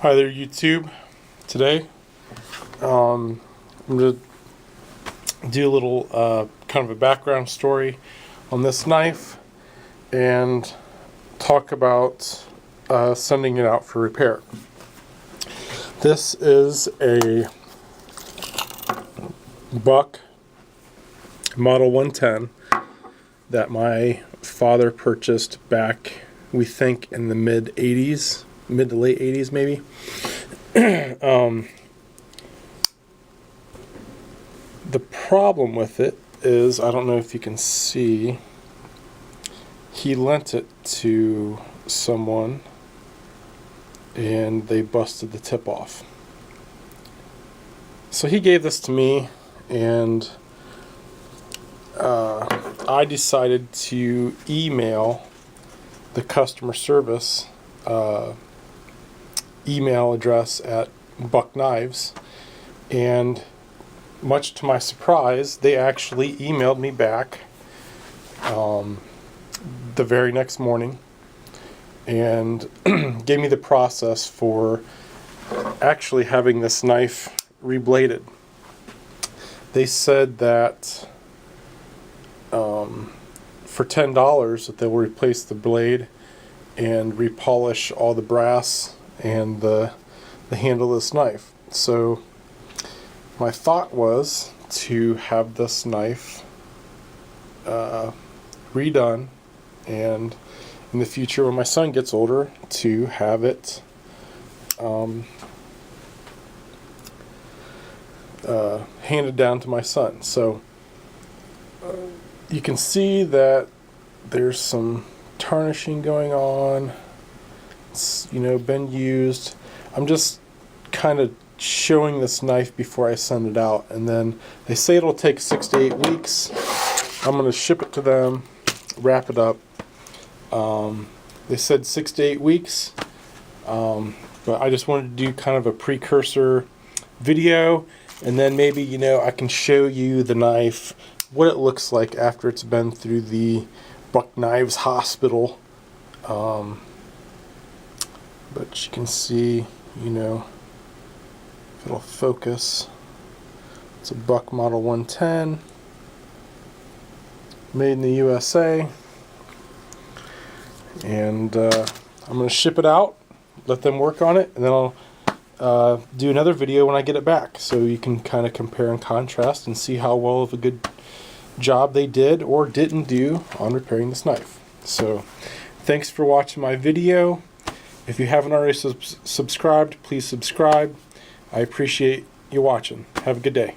Hi there, YouTube. Today, I'm going to do a little kind of a background story on this knife and talk about sending it out for repair. This is a Buck Model 110 that my father purchased back, we think, in the mid to late 80s maybe. The problem with it is, I don't know if you can see, he lent it to someone and they busted the tip off. So he gave this to me, and I decided to email the customer service email address at Buck Knives, and much to my surprise, they actually emailed me back the very next morning and gave me the process for actually having this knife rebladed. They said that for $10 that they will replace the blade and repolish all the brass and the handle of this knife. So my thought was to have this knife redone, and in the future when my son gets older, to have it handed down to my son. So you can see that there's some tarnishing going on. It's, been used. I'm just kind of showing this knife before I send it out, and then they say it'll take 6 to 8 weeks. I'm going to ship it to them, wrap it up. They said 6 to 8 weeks, but I just wanted to do kind of a precursor video, and then maybe I can show you the knife, what it looks like after it's been through the Buck Knives hospital. But you can see, if it'll focus, it's a Buck Model 110, made in the USA, and I'm going to ship it out, let them work on it, and then I'll do another video when I get it back, so you can kind of compare and contrast and see how well of a good job they did or didn't do on repairing this knife. So thanks for watching my video. If you haven't already subscribed, please subscribe. I appreciate you watching. Have a good day.